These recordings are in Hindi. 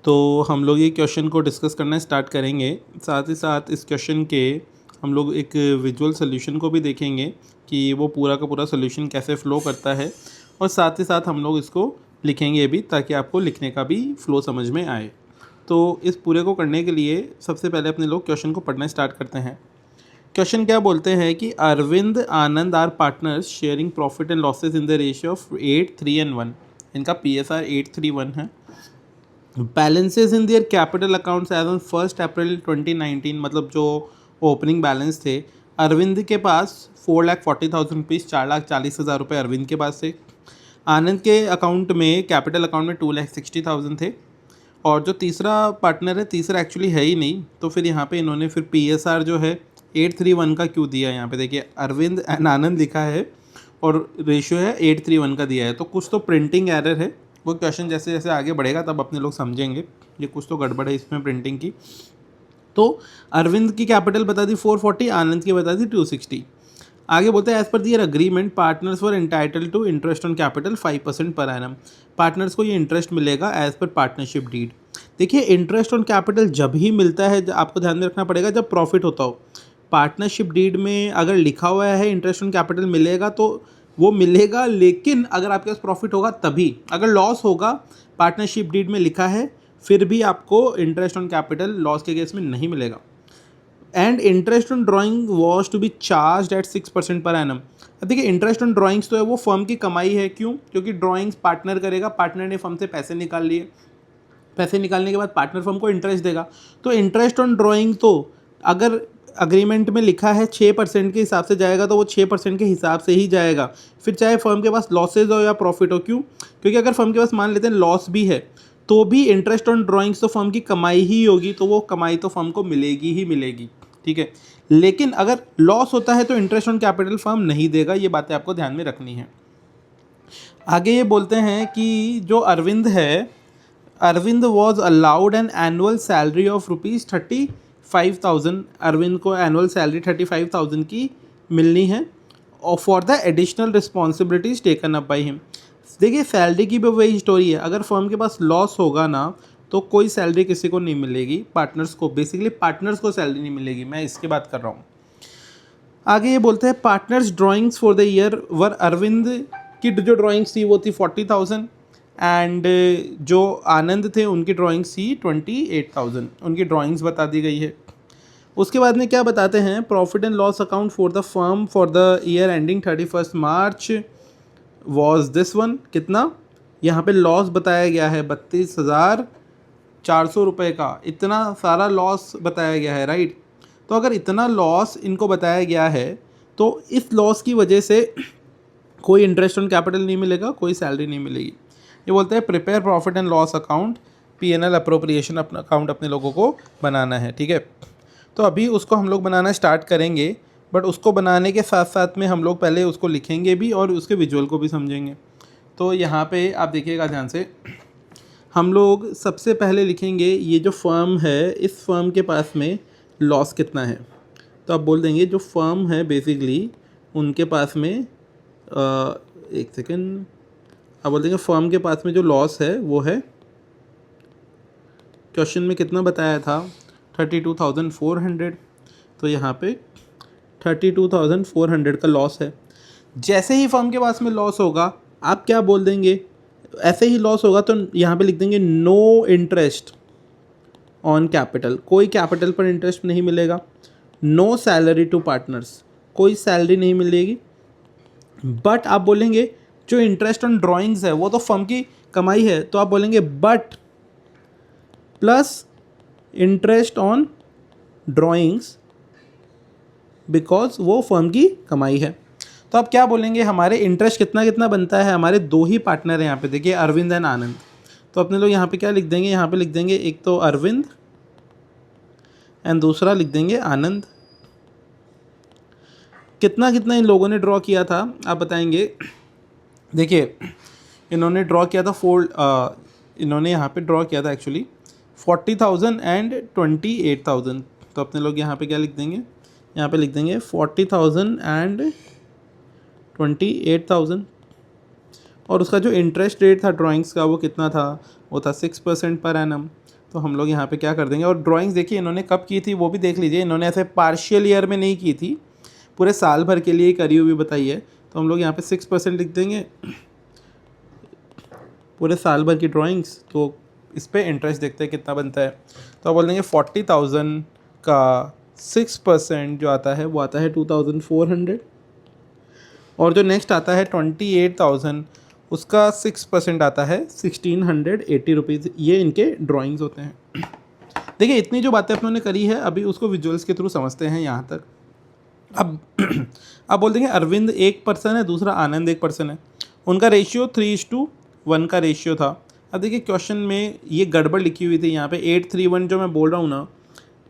तो हम लोग ये क्वेश्चन को डिस्कस करना स्टार्ट करेंगे। साथ ही साथ इस क्वेश्चन के हम लोग एक विजुअल सोल्यूशन को भी देखेंगे कि वो पूरा का पूरा सोल्यूशन कैसे फ़्लो करता है, और साथ ही साथ हम लोग इसको लिखेंगे भी ताकि आपको लिखने का भी फ़्लो समझ में आए। तो इस पूरे को करने के लिए सबसे पहले अपने लोग क्वेश्चन को पढ़ना स्टार्ट करते हैं। क्वेश्चन क्या बोलते हैं कि Arvind Anand are partners sharing profit and losses in the ratio of 8, 3 and 1। इनका PSR 8, 3, 1 है। Balances in their capital accounts as on 1 अप्रैल 2019, मतलब जो ओपनिंग बैलेंस थे अरविंद के पास 4,40,000 रुपीज़, 4,40,000 रुपये अरविंद के पास थे। आनंद के अकाउंट में, कैपिटल अकाउंट में 2,60,000 थे। और जो तीसरा पार्टनर है, तीसरा एक्चुअली है ही नहीं, तो फिर यहाँ पे इन्होंने फिर PSR जो है 831 का क्यों दिया है। यहाँ पे देखिए अरविंद एंड आनंद लिखा है और रेशियो है 831 का दिया है, तो कुछ तो प्रिंटिंग एरर है। वो क्वेश्चन जैसे जैसे आगे बढ़ेगा तब अपने लोग समझेंगे ये कुछ तो गड़बड़ है इसमें प्रिंटिंग की। तो अरविंद की कैपिटल बता दी 440, आनंद की बता दी 260। आगे बोलते हैं as per their agreement partners were entitled to interest on capital 5% per annum. Partners को ये इंटरेस्ट मिलेगा एज पर पार्टनरशिप डीड। देखिए इंटरेस्ट ऑन कैपिटल जब ही मिलता है, आपको ध्यान में रखना पड़ेगा, जब प्रॉफिट होता हो। पार्टनरशिप डीड में अगर लिखा हुआ है इंटरेस्ट ऑन कैपिटल मिलेगा तो वो मिलेगा, लेकिन अगर आपके पास प्रॉफिट होगा तभी। अगर लॉस होगा, पार्टनरशिप डीड में लिखा है, फिर भी आपको इंटरेस्ट ऑन कैपिटल लॉस के केस में नहीं मिलेगा। And interest on drawing was to be charge at 6% per annum. अब देखिए इंटरेस्ट ऑन ड्राइंग्स तो है वो फर्म की कमाई है। क्यों? क्योंकि ड्राइंग्स पार्टनर करेगा, पार्टनर ने फर्म से पैसे निकाल लिए, पैसे निकालने के बाद पार्टनर फर्म को इंटरेस्ट देगा। तो इंटरेस्ट ऑन ड्राइंग तो अगर अग्रीमेंट में लिखा है 6% के हिसाब से जाएगा तो वो 6% के हिसाब से ही जाएगा, फिर चाहे फर्म के पास लॉसेज हो या प्रॉफिट हो। क्यों? क्योंकि अगर फर्म के पास मान लेते हैं लॉस भी है तो भी इंटरेस्ट ऑन ड्राइंग्स तो फर्म की कमाई ही होगी, तो वो कमाई तो फर्म को मिलेगी ही मिलेगी। ठीक है, लेकिन अगर लॉस होता है तो इंटरेस्ट ऑन कैपिटल फर्म नहीं देगा। ये बातें आपको ध्यान में रखनी है। आगे ये बोलते हैं कि जो अरविंद है, Arvind was allowed an annual salary of ₹35,000। Arvind को एनुअल सैलरी 35,000 की मिलनी है, और for the additional responsibilities taken up by him. देखिए सैलरी की भी वही स्टोरी है। अगर फर्म के पास लॉस होगा ना तो कोई सैलरी किसी को नहीं मिलेगी, पार्टनर्स को, बेसिकली पार्टनर्स को सैलरी नहीं मिलेगी। मैं इसकी बात कर रहा हूँ। आगे ये बोलते हैं partners drawings for the year were, Arvind की जो ड्राइंग्स थी वो थी 40,000, एंड जो आनंद थे उनकी ड्राइंग्स थी 28,000। उनकी ड्राइंग्स बता दी गई है। उसके बाद में क्या बताते हैं, profit and loss account for the firm for the year ending 31 March was this one. कितना? यहाँ पे लॉस बताया गया है 32,400 रुपये का। इतना सारा लॉस बताया गया है, राइट। तो अगर इतना लॉस इनको बताया गया है तो इस लॉस की वजह से कोई इंटरेस्ट ऑन कैपिटल नहीं मिलेगा, कोई सैलरी नहीं मिलेगी। ये बोलते हैं prepare profit and loss account, P&L appropriation अपना अकाउंट अपने लोगों को बनाना है। ठीक है, तो अभी उसको हम लोग बनाना स्टार्ट करेंगे, बट उसको बनाने के साथ साथ में हम लोग पहले उसको लिखेंगे भी और उसके विजुअल को भी समझेंगे। तो यहाँ पे आप देखिएगा ध्यान से, हम लोग सबसे पहले लिखेंगे ये जो फर्म है, इस फर्म के पास में लॉस कितना है। तो आप बोल देंगे जो फर्म है बेसिकली उनके पास में एक सेकेंड, आप बोल देंगे फर्म के पास में जो लॉस है वो है, क्वेश्चन में कितना बताया था 32,400, तो यहाँ पे 32,400 का लॉस है। जैसे ही फर्म के पास में लॉस होगा आप क्या बोल देंगे, ऐसे ही लॉस होगा तो यहाँ पे लिख देंगे नो इंटरेस्ट ऑन कैपिटल, कोई कैपिटल पर इंटरेस्ट नहीं मिलेगा। नो सैलरी टू पार्टनर्स, कोई सैलरी नहीं मिलेगी। बट आप बोलेंगे जो इंटरेस्ट ऑन ड्राइंग्स है वो तो फर्म की कमाई है, तो आप बोलेंगे but plus interest on drawings because वो फर्म की कमाई है। तो आप क्या बोलेंगे, हमारे इंटरेस्ट कितना कितना बनता है। हमारे दो ही पार्टनर हैं यहाँ पे, देखिए अरविंद एंड आनंद। तो अपने लोग यहाँ पे क्या लिख देंगे, यहाँ पे लिख देंगे एक तो अरविंद एंड दूसरा लिख देंगे आनंद। कितना कितना इन लोगों ने ड्रॉ किया था आप बताएंगे। देखिए इन्होंने ड्रॉ किया था इन्होंने यहाँ पे ड्रॉ किया था एक्चुअली 40,000 एंड 28,000। तो अपने लोग यहाँ पे क्या लिख देंगे, यहाँ पे लिख देंगे 40,000 एंड 28,000। और उसका जो इंटरेस्ट रेट था ड्राइंग्स का वो कितना था, वो था 6% पर एनम। तो हम लोग यहाँ पे क्या कर देंगे, और ड्राइंग्स देखिए इन्होंने कब की थी वो भी देख लीजिए, इन्होंने ऐसे पार्शियल ईयर में नहीं की थी, पूरे साल भर के लिए करी हुई बताई है। तो हम लोग यहाँ पे 6% लिख देंगे, पूरे साल भर की ड्राइंग्स। तो इस पर इंटरेस्ट देखते हैं कितना बनता है। तो आप बोल देंगे 40,000 का 6% जो आता है वो आता है 2,400, और जो नेक्स्ट आता है 28,000 उसका 6% आता है 1,680 रुपीज़। ये इनके ड्राइंग्स होते हैं। देखिए इतनी जो बातें अपनों ने करी है अभी उसको विजुअल्स के थ्रू समझते हैं यहाँ तक। अब अब बोल देंगे अरविंद एक पर्सन है, दूसरा आनंद एक पर्सन है, उनका रेशियो 3:1 का रेशियो था। अब देखिए क्वेश्चन में ये गड़बड़ लिखी हुई थी यहाँ पे 8:3:1 जो मैं बोल रहा हूँ ना,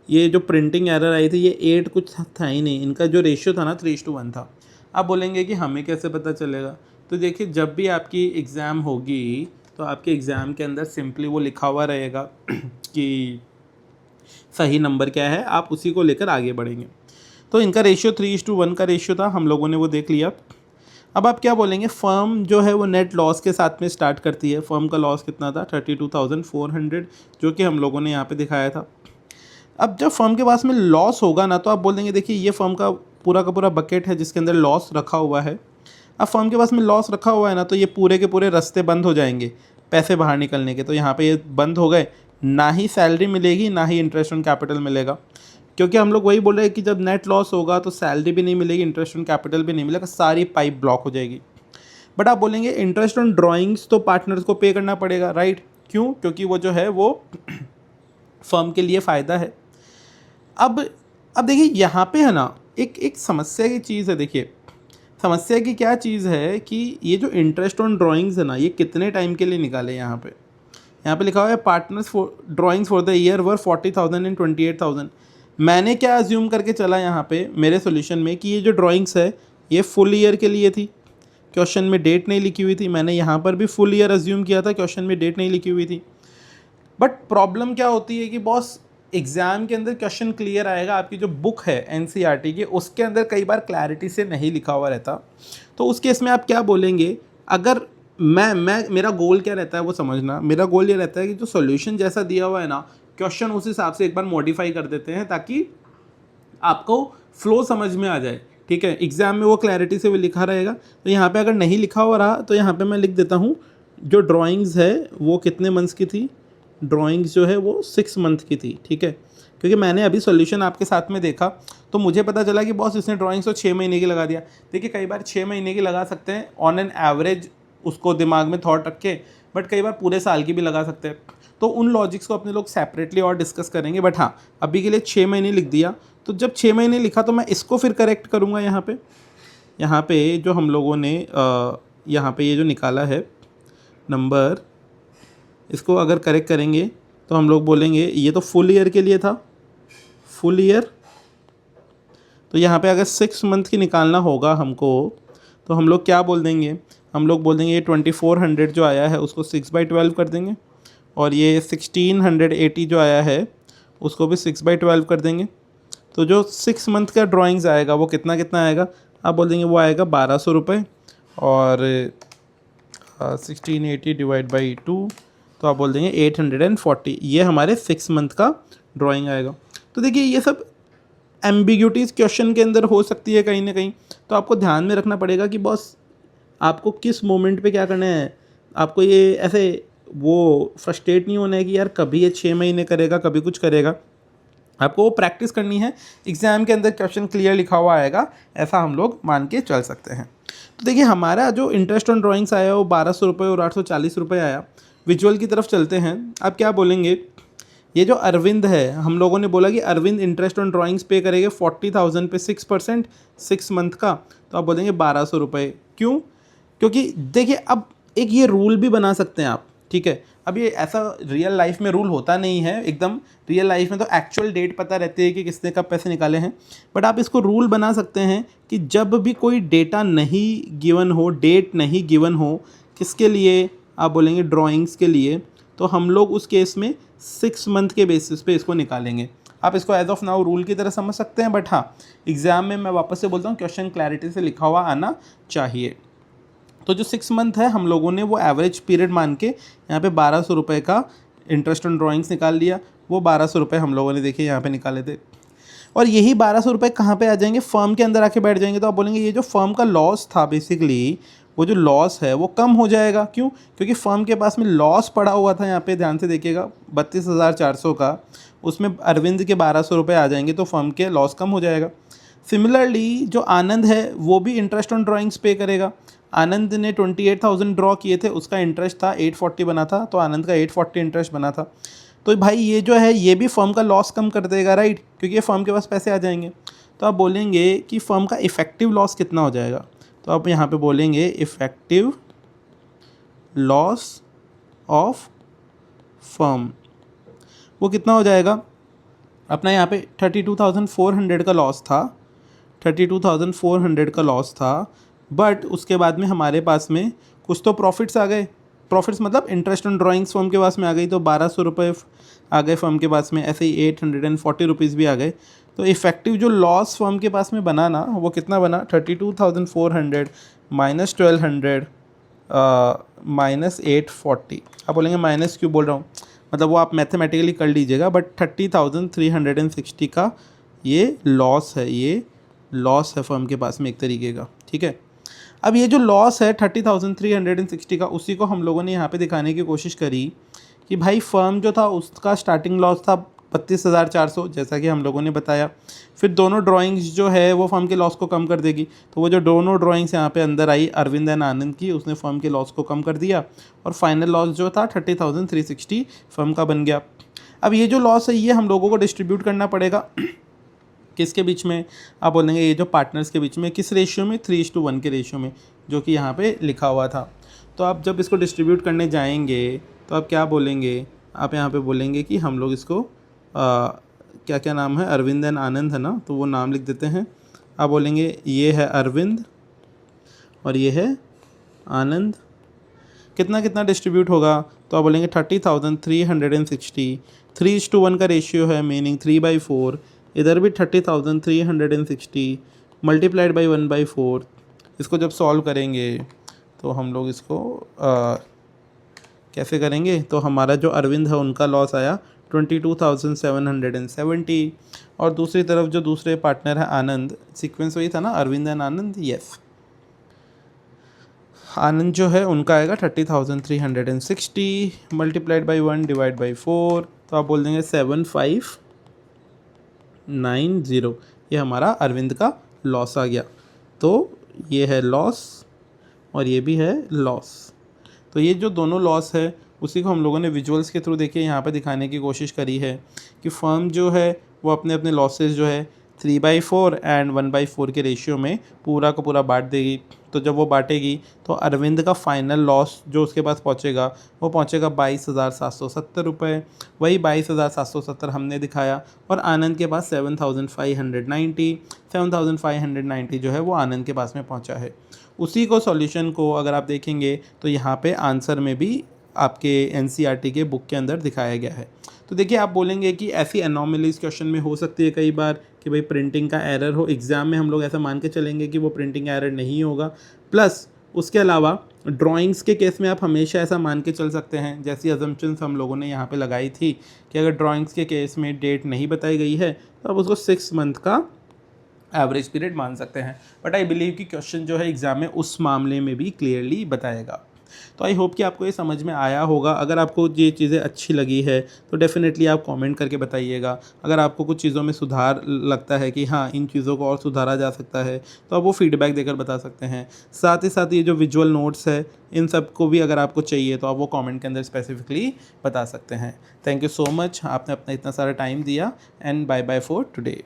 ये जो प्रिंटिंग एरर आई थी ये 8 कुछ था ही नहीं, इनका जो रेशियो था ना 3:1 था। आप बोलेंगे कि हमें कैसे पता चलेगा, तो देखिए जब भी आपकी एग्ज़ाम होगी तो आपके एग्ज़ाम के अंदर सिंपली वो लिखा हुआ रहेगा कि सही नंबर क्या है, आप उसी को लेकर आगे बढ़ेंगे। तो इनका रेशियो 3:1 का रेशियो था, हम लोगों ने वो देख लिया। अब आप क्या बोलेंगे, फर्म जो है वो नेट लॉस के साथ में स्टार्ट करती है। फर्म का लॉस कितना था 32,400, जो कि हम लोगों ने यहाँ पे दिखाया था। अब जब फर्म के पास में लॉस होगा ना, तो आप बोल देंगे देखिए ये फर्म का पूरा बकेट है जिसके अंदर लॉस रखा हुआ है। अब फर्म के पास में लॉस रखा हुआ है ना, तो ये पूरे के पूरे रास्ते बंद हो जाएंगे पैसे बाहर निकलने के। तो यहाँ पे ये बंद हो गए, ना ही सैलरी मिलेगी ना ही इंटरेस्ट ऑन कैपिटल मिलेगा, क्योंकि हम लोग वही बोल रहे हैं कि जब नेट लॉस होगा तो सैलरी भी नहीं मिलेगी, इंटरेस्ट ऑन कैपिटल भी नहीं मिलेगा, सारी पाइप ब्लॉक हो जाएगी। बट आप बोलेंगे इंटरेस्ट ऑन ड्राइंग्स तो पार्टनर्स को पे करना पड़ेगा, राइट? क्यों? क्योंकि वो जो है वो फर्म के लिए फ़ायदा है। अब देखिए यहाँ पे है ना एक समस्या की चीज़ है। देखिए समस्या की क्या चीज़ है कि ये जो इंटरेस्ट ऑन ड्राइंग्स है ना, ये कितने टाइम के लिए निकाले। यहाँ पे लिखा हुआ है partners for drawings for the year were 40,000 and 28,000। मैंने क्या अज्यूम करके चला यहाँ पे मेरे सॉल्यूशन में कि ये जो ड्राइंग्स है ये फुल ईयर के लिए थी, क्वेश्चन में डेट नहीं लिखी हुई थी। मैंने यहाँ पर भी फुल ईयर अज्यूम किया था, क्वेश्चन में डेट नहीं लिखी हुई थी। बट प्रॉब्लम क्या होती है कि बॉस एग्ज़ाम के अंदर क्वेश्चन क्लियर आएगा, आपकी जो बुक है एनसीईआरटी की उसके अंदर कई बार क्लैरिटी से नहीं लिखा हुआ रहता। तो उस केस में आप क्या बोलेंगे, अगर मैं मेरा गोल क्या रहता है वो समझना। मेरा गोल ये रहता है कि जो सॉल्यूशन जैसा दिया हुआ है ना, क्वेश्चन उस हिसाब से एक बार मॉडिफाई कर देते हैं ताकि आपको फ्लो समझ में आ जाए। ठीक है, एग्ज़ाम में वो क्लैरिटी से वो लिखा रहेगा। तो यहाँ पे अगर नहीं लिखा हुआ रहा तो यहाँ पे मैं लिख देता हूँ जो ड्राइंग्स है वो कितने मंथ्स की थी। ड्राइंग्स जो है वो 6 मंथ की थी। ठीक है, क्योंकि मैंने अभी सॉल्यूशन आपके साथ में देखा तो मुझे पता चला कि बॉस इसने ड्राइंग्स तो 6 महीने की लगा दिया। देखिए कई बार 6 महीने की लगा सकते हैं ऑन एन एवरेज, उसको दिमाग में थॉट रख के, बट कई बार पूरे साल की भी लगा सकते हैं। तो उन लॉजिक्स को अपने लोग सेपरेटली और डिस्कस करेंगे। बट हाँ, अभी के लिए 6 महीने लिख दिया। तो जब 6 महीने लिखा तो मैं इसको फिर करेक्ट करूँगा। यहाँ पे जो हम लोगों ने यहाँ पे ये जो निकाला है नंबर, इसको अगर करेक्ट करेंगे तो हम लोग बोलेंगे ये तो फुल ईयर के लिए था, फुल ईयर। तो यहाँ पे अगर 6 मंथ की निकालना होगा हमको तो हम लोग क्या बोल देंगे, हम लोग बोल देंगे ये 2400 जो आया है उसको 6/12 कर देंगे, और ये 1680 जो आया है उसको भी 6/12 कर देंगे। तो जो 6 मंथ का ड्राइंग्स आएगा वो कितना आएगा, आप बोल देंगे वो आएगा 1200 रुपये, और 1680 डिवाइड बाई 2 तो आप बोल देंगे 840। ये हमारे 6 मंथ का ड्राइंग आएगा। तो देखिए ये सब एम्बिग्यूटीज़ क्वेश्चन के अंदर हो सकती है कहीं ना कहीं, तो आपको ध्यान में रखना पड़ेगा कि बॉस आपको किस मोमेंट पे क्या करना है। आपको ये ऐसे वो फ्रस्ट्रेट नहीं होना है कि यार कभी ये 6 महीने करेगा कभी कुछ करेगा। आपको वो प्रैक्टिस करनी है, एग्ज़ाम के अंदर क्वेश्चन क्लियर लिखा हुआ आएगा, ऐसा हम लोग मान के चल सकते हैं। तो देखिए हमारा जो इंटरेस्ट ऑन ड्राइंग्स आया वो 1200 रुपये और 840 रुपये आया। विजुअल की तरफ चलते हैं। आप क्या बोलेंगे, ये जो अरविंद है हम लोगों ने बोला कि अरविंद इंटरेस्ट ऑन ड्राइंग्स पे करेंगे 40,000 पे 6%, 6 मंथ का। तो आप बोलेंगे 1200 रुपये। क्यों? क्योंकि देखिए अब एक ये रूल भी बना सकते हैं आप। ठीक है, अब ये ऐसा रियल लाइफ में रूल होता नहीं है एकदम। रियल लाइफ में तो एक्चुअल डेट पता रहती है कि किसने कब पैसे निकाले हैं, बट आप इसको रूल बना सकते हैं कि जब भी कोई डेटा नहीं गिवन हो, डेट नहीं गिवन हो, किसके लिए आप बोलेंगे ड्राइंग्स के लिए, तो हम लोग उस केस में 6 मंथ के बेसिस पे इसको निकालेंगे। आप इसको एज ऑफ नाउ रूल की तरह समझ सकते हैं, बट हाँ एग्ज़ाम में मैं वापस से बोलता हूँ क्वेश्चन क्लैरिटी से लिखा हुआ आना चाहिए। तो जो 6 मंथ है हम लोगों ने वो एवरेज पीरियड मान के यहाँ पे 1200 रुपये का इंटरेस्ट ऑन ड्राइंग्स निकाल लिया। वो 1200 रुपये हम लोगों ने देखिए यहाँ पे निकाले थे। और यही 1200 रुपये कहाँ पे आ जाएंगे, फर्म के अंदर आके बैठ जाएंगे। तो आप बोलेंगे ये जो फर्म का लॉस था बेसिकली, वो जो लॉस है वो कम हो जाएगा। क्यों? क्योंकि फर्म के पास में लॉस पड़ा हुआ था, यहाँ पे ध्यान से देखिएगा 32,400 का, उसमें अरविंद के 1200 रुपये आ जाएंगे तो फर्म के लॉस कम हो जाएगा। सिमिलरली जो आनंद है वो भी इंटरेस्ट ऑन ड्राइंग्स पे करेगा। आनंद ने 28,000 ड्रॉ किए थे, उसका इंटरेस्ट था 840 बना था, तो आनंद का 840 इंटरेस्ट बना था। तो भाई ये जो है ये भी फर्म का लॉस कम कर देगा, राइट, क्योंकि ये फर्म के पास पैसे आ जाएंगे। तो आप बोलेंगे कि फर्म का इफ़ेक्टिव लॉस कितना हो जाएगा, तो आप यहाँ पे बोलेंगे इफ़ेक्टिव लॉस ऑफ फर्म वो कितना हो जाएगा। अपना यहाँ पे 32,400 का लॉस था, 32,400 का लॉस था, बट उसके बाद में हमारे पास में कुछ तो प्रॉफिट्स आ गए। प्रॉफिट्स मतलब इंटरेस्ट ऑन ड्राइंग्स फर्म के पास में आ गई, तो 1200 रुपये आ गए फर्म के पास में, ऐसे ही 840 रुपीज़ भी आ गए। तो इफ़ेक्टिव जो लॉस फर्म के पास में बना ना, वो कितना बना, 32,400 माइनस 1200 माइनस 840। आप बोलेंगे माइनस क्यों बोल रहा हूँ, मतलब वो आप मैथमेटिकली कर लीजिएगा, बट 30,360 का ये लॉस है, ये लॉस है फर्म के पास में एक तरीके का, ठीक है। अब ये जो लॉस है 30,360 का, उसी को हम लोगों ने यहाँ पे दिखाने की कोशिश करी कि भाई फर्म जो था उसका स्टार्टिंग लॉस था 32,400, जैसा कि हम लोगों ने बताया। फिर दोनों ड्राइंग्स जो है वो फर्म के लॉस को कम कर देगी, तो वो जो दोनों ड्राइंग्स यहाँ पे अंदर आई अरविंद एंड आनंद की, उसने फर्म के लॉस को कम कर दिया और फाइनल लॉस जो था 30,360 फर्म का बन गया। अब ये जो लॉस है ये हम लोगों को डिस्ट्रीब्यूट करना पड़ेगा किसके बीच में, आप बोलेंगे ये जो पार्टनर्स के बीच में, किस रेशियो में, 3:1 के रेशियो में, जो कि यहाँ पे लिखा हुआ था। तो आप जब इसको डिस्ट्रीब्यूट करने जाएंगे तो आप क्या बोलेंगे, आप यहाँ पे बोलेंगे कि हम लोग इसको क्या क्या नाम है, अरविंद एंड आनंद है ना, तो वो नाम लिख देते हैं। आप बोलेंगे ये है अरविंद और ये है आनंद, कितना कितना डिस्ट्रीब्यूट होगा, तो आप बोलेंगे 30,360, 3:1 का रेशियो है, मीनिंग 3/4, इधर भी 30,360 मल्टीप्लाइड बाई 1/4। इसको जब सॉल्व करेंगे तो हम लोग इसको कैसे करेंगे, तो हमारा जो अरविंद है उनका लॉस आया 22,770, और दूसरी तरफ जो दूसरे पार्टनर है आनंद, सीक्वेंस वही था ना, अरविंद एंड आनंद, यस, आनंद जो है उनका आएगा 30,360 मल्टीप्लाइड बाई 1 डिवाइड बाई 4, तो आप बोल देंगे 7,590, ये हमारा अरविंद का लॉस आ गया। तो ये है लॉस और ये भी है लॉस। तो ये जो दोनों लॉस है उसी को हम लोगों ने विजुअल्स के थ्रू देखिए यहाँ पे दिखाने की कोशिश करी है कि फर्म जो है वो अपने अपने लॉसेस जो है 3/4 एंड 1/4 के रेशियो में पूरा का पूरा बांट देगी। तो जब वो बांटेगी तो अरविंद का फाइनल लॉस जो उसके पास पहुँचेगा वो पहुँचेगा 22,770 रुपये, वही 22,770 हमने दिखाया, और आनंद के पास 7,590 जो है वो आनंद के पास में पहुँचा है। उसी को सॉल्यूशन को अगर आप देखेंगे तो यहाँ पे आंसर में भी आपके एनसीईआरटी के बुक के अंदर दिखाया गया है। तो देखिए आप बोलेंगे कि ऐसी एनोमलीज क्वेश्चन में हो सकती है कई बार कि भाई प्रिंटिंग का एरर हो, एग्ज़ाम में हम लोग ऐसा मान के चलेंगे कि वो प्रिंटिंग एरर नहीं होगा। प्लस उसके अलावा ड्राइंग्स के केस में आप हमेशा ऐसा मान के चल सकते हैं, जैसी अजम्पशंस हम लोगों ने यहाँ पे लगाई थी कि अगर ड्राइंग्स के केस में डेट नहीं बताई गई है तो आप उसको 6 मंथ का एवरेज पीरियड मान सकते हैं। बट आई बिलीव कि क्वेश्चन जो है एग्ज़ाम में उस मामले में भी क्लियरली बताएगा। तो आई होप कि आपको ये समझ में आया होगा। अगर आपको ये चीज़ें अच्छी लगी है तो डेफ़िनेटली आप कमेंट करके बताइएगा। अगर आपको कुछ चीज़ों में सुधार लगता है कि हाँ इन चीज़ों को और सुधारा जा सकता है तो आप वो फीडबैक देकर बता सकते हैं। साथ ही साथ ये जो विजुअल नोट्स है इन सब को भी अगर आपको चाहिए तो आप वो कमेंट के अंदर स्पेसिफिकली बता सकते हैं। थैंक यू सो मच, आपने अपना इतना सारा टाइम दिया, and bye bye for today.